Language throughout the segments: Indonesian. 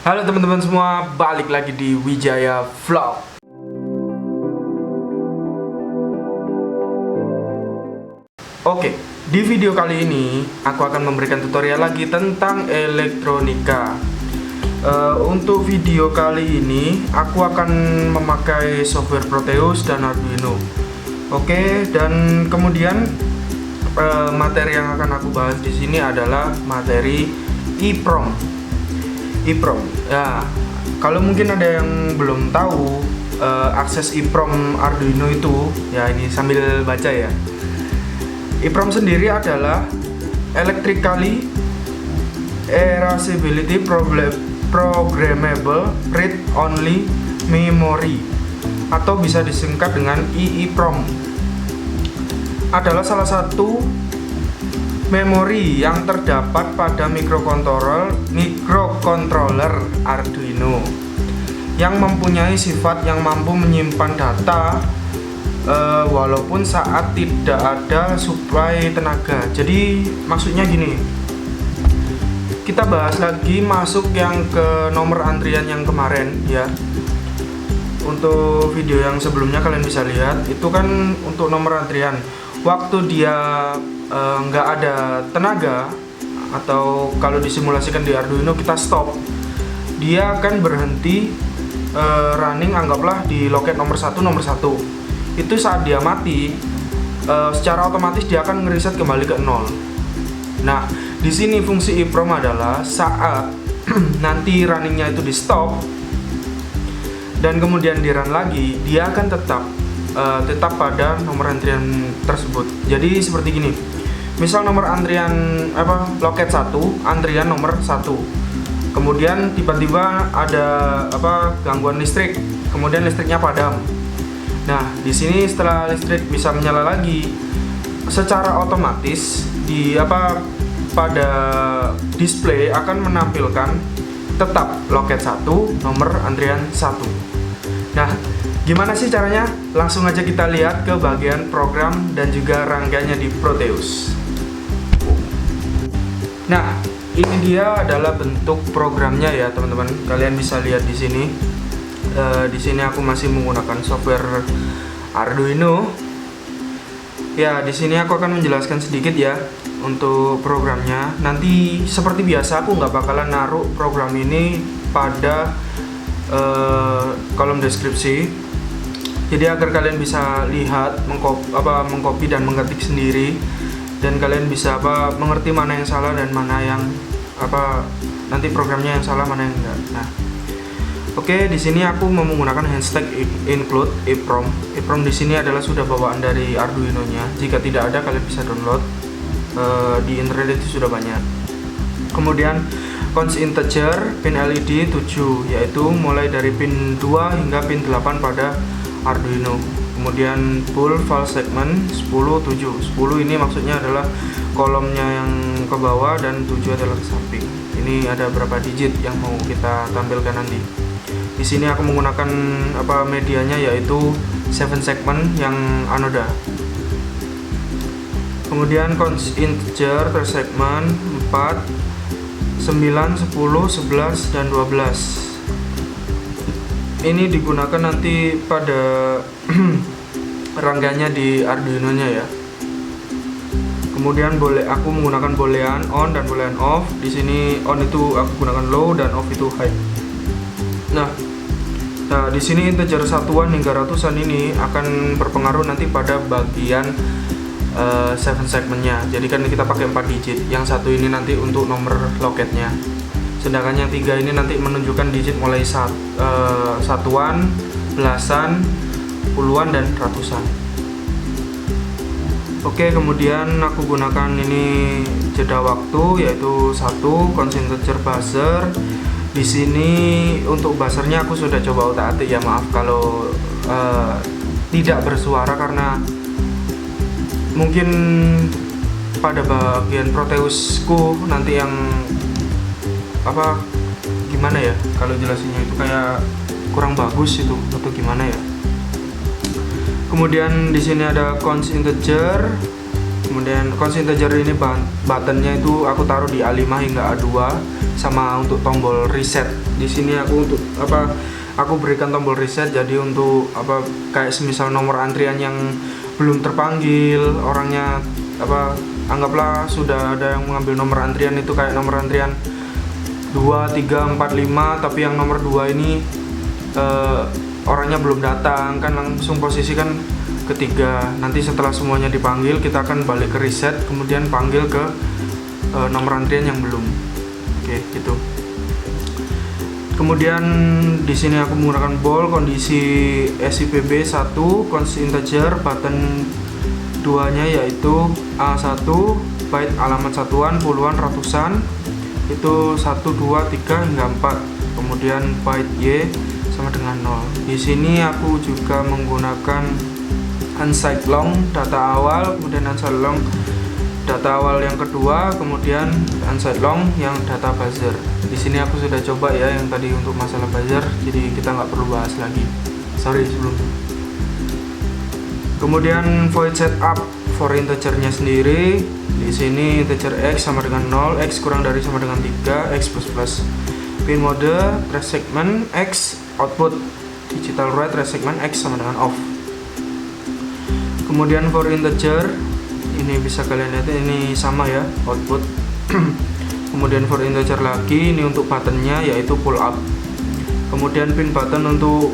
Halo teman-teman semua, balik lagi di Wijaya Vlog. Oke, di video kali ini aku akan memberikan tutorial lagi tentang elektronika. Untuk video kali ini aku akan memakai software Proteus dan Arduino. Oke, dan kemudian materi yang akan aku bahas di sini adalah materi EEPROM. EEPROM. Ya, kalau mungkin ada yang belum tahu akses EEPROM Arduino itu, ya ini sambil baca ya. EEPROM sendiri adalah Electrically Erasability Programmable Read Only Memory, atau bisa disingkat dengan EEPROM. Adalah salah satu memori yang terdapat pada microcontroller Arduino yang mempunyai sifat yang mampu menyimpan data walaupun saat tidak ada suplai tenaga. Jadi maksudnya gini, kita bahas lagi masuk yang ke nomor antrian yang kemarin ya. Untuk video yang sebelumnya kalian bisa lihat, itu kan untuk nomor antrian. Waktu dia nggak ada tenaga, atau kalau disimulasikan di Arduino kita stop, dia akan berhenti running, anggaplah di loket nomor 1. Itu saat dia mati, secara otomatis dia akan ngereset kembali ke 0. Nah, di sini fungsi EEPROM adalah saat nanti runningnya itu di stop dan kemudian di run lagi, dia akan tetap pada nomor antrian tersebut. Jadi seperti gini, misal nomor antrian loket 1, antrian nomor 1, kemudian tiba-tiba ada gangguan listrik, kemudian listriknya padam. Nah, di sini setelah listrik bisa menyala lagi, secara otomatis pada display akan menampilkan tetap loket 1, nomor antrian 1. Nah, gimana sih caranya? Langsung aja kita lihat ke bagian program dan juga rangkaiannya di Proteus. Nah, ini dia adalah bentuk programnya ya, teman-teman. Kalian bisa lihat di sini. Di sini aku masih menggunakan software Arduino. Ya, di sini aku akan menjelaskan sedikit ya untuk programnya. Nanti seperti biasa aku nggak bakalan naruh program ini pada kolom deskripsi. Jadi agar kalian bisa lihat, mengcopy dan mengetik sendiri, dan kalian bisa mengerti mana yang salah dan mana yang nanti programnya yang salah, mana yang enggak. Nah, oke, di sini aku menggunakan hashtag include EEPROM. EEPROM di sini adalah sudah bawaan dari Arduino-nya. Jika tidak ada, kalian bisa download di internet, itu sudah banyak. Kemudian cons integer pin LED 7, yaitu mulai dari pin 2 hingga pin 8 pada Arduino. Kemudian full file segment 10, 7. 10 ini maksudnya adalah kolomnya yang ke bawah dan 7 adalah ke samping. Ini ada berapa digit yang mau kita tampilkan nanti. Di sini aku menggunakan medianya, yaitu 7 segment yang anoda. Kemudian cons integer per segment 4, 9, 10, 11, dan 12. Ini digunakan nanti pada rangkaiannya di Arduino-nya ya. Kemudian aku menggunakan boolean on dan boolean off. Di sini on itu aku gunakan low dan off itu high. Nah, di sini integer satuan hingga ratusan ini akan berpengaruh nanti pada bagian 7 segmentnya. Jadi kan kita pakai 4 digit. Yang satu ini nanti untuk nomor loketnya. Sedangkan yang 3 ini nanti menunjukkan digit mulai satuan, belasan, puluhan, dan ratusan. Oke, kemudian aku gunakan ini jeda waktu, yaitu 1 cons integer buzzer. Di sini untuk buzzernya aku sudah coba utak-atik ya, maaf kalau tidak bersuara karena mungkin pada bagian Proteusku nanti yang gimana ya, kalau jelasinnya itu kayak kurang bagus itu atau gimana ya. Kemudian di sini ada cons integer Kemudian console integer ini buttonnya itu aku taruh di A5 hingga A2, sama untuk tombol reset. Di sini aku untuk apa? Aku berikan tombol reset, jadi untuk apa? Kayak semisal nomor antrian yang belum terpanggil, orangnya apa? Anggaplah sudah ada yang mengambil nomor antrian itu kayak nomor antrian 2, 3, 4, 5, tapi yang nomor 2 ini orangnya belum datang, kan langsung posisikan ketiga. Nanti setelah semuanya dipanggil, kita akan balik ke reset, kemudian panggil ke nomor antrian yang belum. Oke, gitu. Kemudian di sini aku menggunakan bool, kondisi SIPB 1, console integer, button 2-nya yaitu A1, byte alamat satuan, puluhan, ratusan, itu 1, 2, 3 hingga 4. Kemudian byte Y sama dengan 0. Di sini aku juga menggunakan unsigned long data awal, kemudian unsigned long data awal yang kedua, kemudian unsigned long yang data buzzer. Di sini aku sudah coba ya yang tadi untuk masalah buzzer, jadi kita nggak perlu bahas lagi. Sorry sebelumnya. Kemudian void setup for integernya sendiri. Di sini integer x sama dengan 0, x kurang dari sama dengan 3, x plus plus. Pin mode trace segment x, output digital write trace segment x sama dengan off. Kemudian for integer ini bisa kalian lihat ini sama ya output. Kemudian for integer lagi ini untuk buttonnya yaitu pull up. Kemudian pin button untuk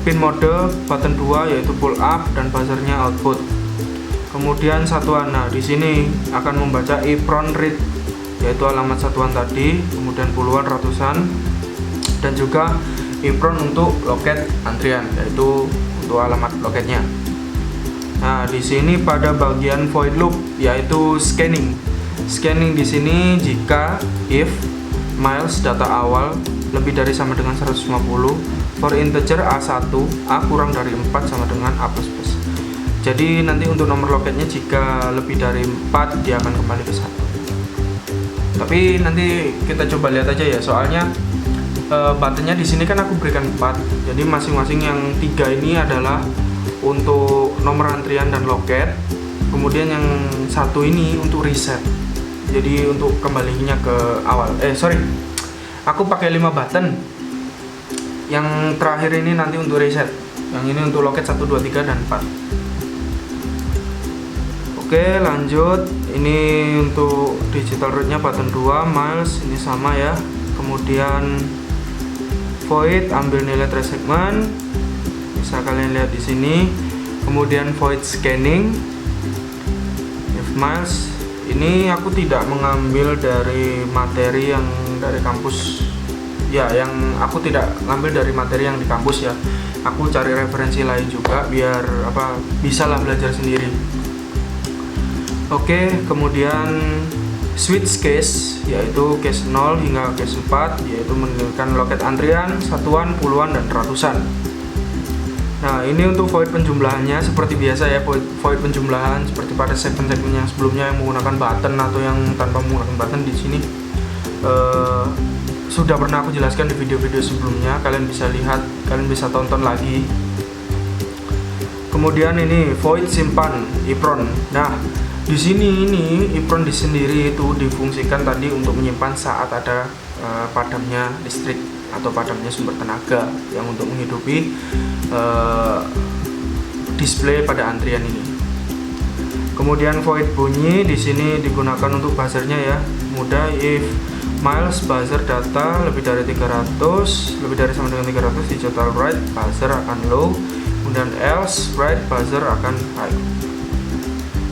pin mode button 2 yaitu pull up dan buzzernya output. Kemudian satuan, nah di sini akan membaca EEPROM read yaitu alamat satuan tadi, kemudian puluhan, ratusan, dan juga EEPROM untuk loket antrian yaitu untuk alamat loketnya. Nah di sini pada bagian void loop yaitu scanning. Scanning di sini jika if miles data awal lebih dari sama dengan 150, for integer A1, A kurang dari 4 sama dengan A++. Jadi nanti untuk nomor loketnya jika lebih dari 4 dia akan kembali ke 1. Tapi nanti kita coba lihat aja ya, soalnya buttonnya di sini kan aku berikan 4. Jadi masing-masing yang 3 ini adalah untuk nomor antrian dan loket. Kemudian yang satu ini untuk reset. Jadi untuk kembalinya ke awal. Aku pakai 5 button. Yang terakhir ini nanti untuk reset. Yang ini untuk loket 1, 2, 3 dan 4. Oke, lanjut. Ini untuk digital write-nya button 2 miles ini sama ya. Kemudian void ambil nilai trace segment. Bisa kalian lihat di sini. Kemudian void scanning if miles. Ini aku tidak mengambil dari materi yang dari kampus ya, yang aku tidak ngambil dari materi yang di kampus ya. Aku cari referensi lain juga biar apa bisalah belajar sendiri. Oke, kemudian switch case yaitu case 0 hingga case 4 yaitu menunjukkan loket antrian, satuan, puluhan, dan ratusan. Nah ini untuk void penjumlahannya seperti biasa ya, void penjumlahan seperti pada segmen-segmen yang sebelumnya yang menggunakan button atau yang tanpa menggunakan button. Di sini sudah pernah aku jelaskan di video-video sebelumnya, kalian bisa lihat, kalian bisa tonton lagi. Kemudian ini void simpan EEPROM. Nah di sini ini EEPROM di sendiri itu difungsikan tadi untuk menyimpan saat ada padamnya listrik atau padamnya sumber tenaga yang untuk menghidupi display pada antrian ini. Kemudian void bunyi di sini digunakan untuk buzzernya ya, mudah. If miles buzzer data lebih dari 300, lebih dari sama dengan 300 digital write buzzer akan low, kemudian else write buzzer akan high.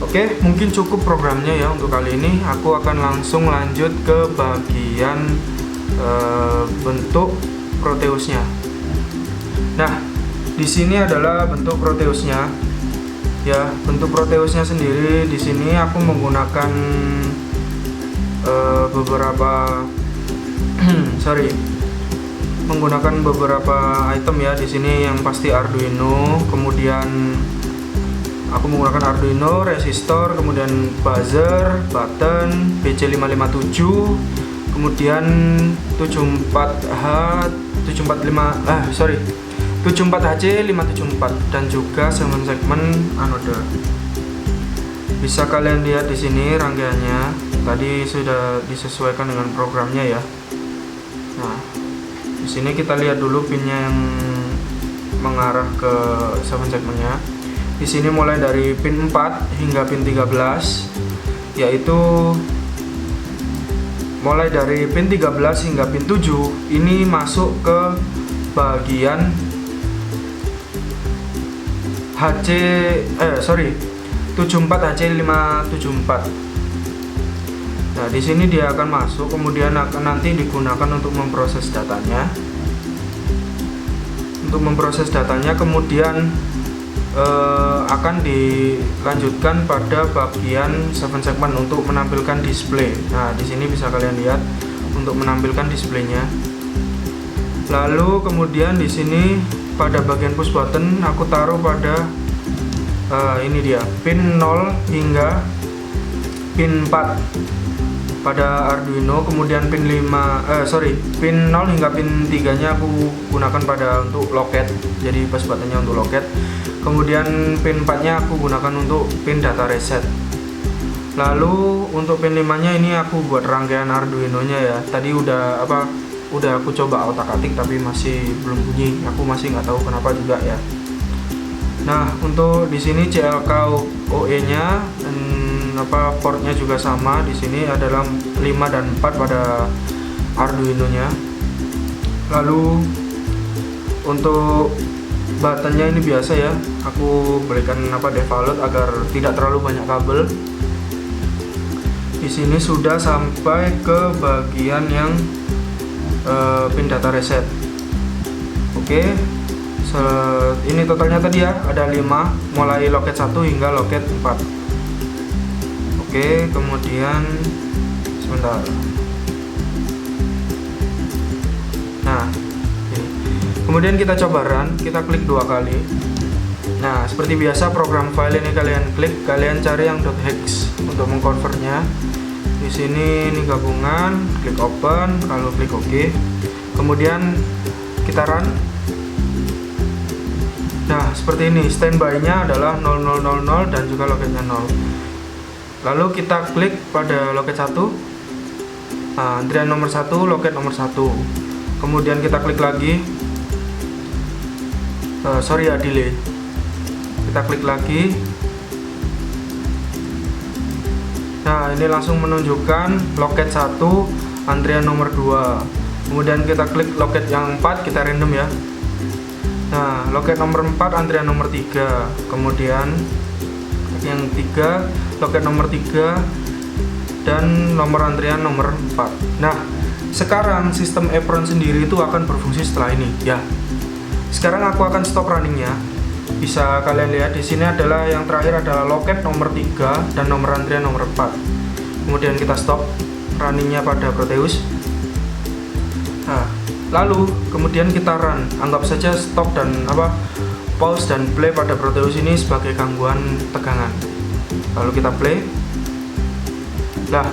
Oke, mungkin cukup programnya ya untuk kali ini. Aku akan langsung lanjut ke bagian bentuk Proteusnya. Nah, di sini adalah bentuk Proteusnya. Ya, bentuk Proteusnya sendiri di sini aku menggunakan menggunakan beberapa item ya. Di sini yang pasti Arduino, kemudian aku menggunakan Arduino, resistor, kemudian buzzer, button, BC557, kemudian 74HC574 dan juga segmen-segmen anoda. Bisa kalian lihat di sini rangkaiannya. Tadi sudah disesuaikan dengan programnya ya. Nah, di sini kita lihat dulu pinnya yang mengarah ke 7 segmennya. Di sini mulai dari pin 4 hingga pin 13, yaitu mulai dari pin 13 hingga pin 7 ini masuk ke bagian HC 74 HC574. Nah, di sini dia akan masuk, kemudian akan nanti digunakan untuk memproses datanya. Kemudian akan dilanjutkan pada bagian 7 segmen untuk menampilkan display. Nah, di sini bisa kalian lihat untuk menampilkan displaynya. Lalu kemudian di sini pada bagian push button aku taruh pada ini dia pin 0 hingga pin 4 pada Arduino, kemudian pin 0 hingga pin 3 nya aku gunakan pada untuk loket, jadi push buttonnya untuk loket. Kemudian pin 4 nya aku gunakan untuk pin data reset. Lalu untuk pin 5 nya ini aku buat rangkaian Arduino nya ya. Tadi udah aku coba otak-atik tapi masih belum bunyi, aku masih nggak tahu kenapa juga ya. Nah, untuk di sini CLK OE nya dan portnya juga sama. Di sini adalah 5 dan 4 pada Arduino nya. Lalu untuk buttonnya ini biasa ya, aku berikan default agar tidak terlalu banyak kabel. Di sini sudah sampai ke bagian yang pin data reset. Oke. Ini totalnya tadi ya, ada 5 mulai loket 1 hingga loket 4. Oke, kemudian sebentar. Nah, ini. Kemudian kita coba run, kita klik 2 kali. Nah, seperti biasa program file ini kalian klik, kalian cari yang .hex untuk mengkonvertnya. Di sini ini gabungan, klik open, kalau klik OK. Kemudian kita run. Nah, seperti ini, standby-nya adalah 0000 dan juga loketnya 0. Lalu kita klik pada loket 1. Nah, antrian nomor 1, loket nomor 1. Kemudian kita klik lagi. Delay. Kita klik lagi. Nah, ini langsung menunjukkan loket 1, antrian nomor 2. Kemudian kita klik loket yang 4, kita random ya. Nah, loket nomor 4 antrian nomor 3. Kemudian yang 3 loket nomor 3 dan nomor antrian nomor 4. Nah, sekarang sistem apron sendiri itu akan berfungsi setelah ini ya. Sekarang aku akan stop runningnya. Bisa kalian lihat di sini adalah yang terakhir adalah loket nomor 3 dan nomor antrian nomor 4. Kemudian kita stop runningnya pada Proteus. Nah, lalu kemudian kita run, anggap saja stop dan pause dan play pada Proteus ini sebagai gangguan tegangan. Lalu kita play. Nah,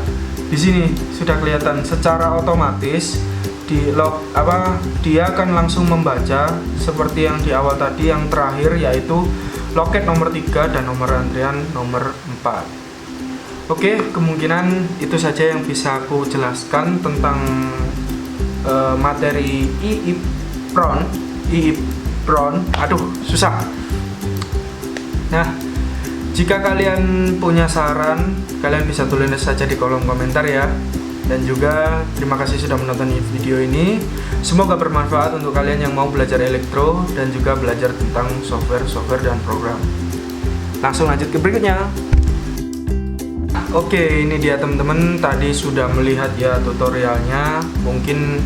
di sini sudah kelihatan secara otomatis dia akan langsung membaca seperti yang di awal tadi, yang terakhir yaitu loket nomor 3 dan nomor antrian nomor 4. Oke, kemungkinan itu saja yang bisa aku jelaskan tentang materi EEPRON. Aduh, susah. Nah, jika kalian punya saran, kalian bisa tulis saja di kolom komentar ya. Dan juga terima kasih sudah menonton video ini. Semoga bermanfaat untuk kalian yang mau belajar elektro dan juga belajar tentang software dan program. Langsung lanjut ke berikutnya. Oke, ini dia teman-teman, tadi sudah melihat ya tutorialnya. Mungkin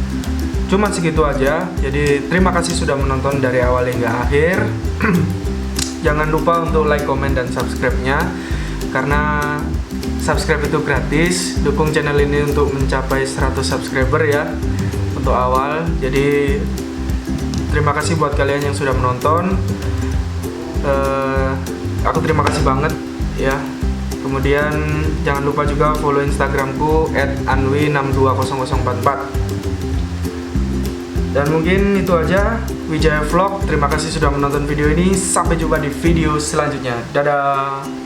cuma segitu aja. Jadi terima kasih sudah menonton dari awal hingga akhir. Jangan lupa untuk like, komen, dan subscribe-nya, karena subscribe itu gratis. Dukung channel ini untuk mencapai 100 subscriber ya untuk awal. Jadi terima kasih buat kalian yang sudah menonton. Aku terima kasih banget ya. Kemudian jangan lupa juga follow Instagramku @anwi620044. Dan mungkin itu aja Wijaya Vlog. Terima kasih sudah menonton video ini. Sampai jumpa di video selanjutnya. Dadah.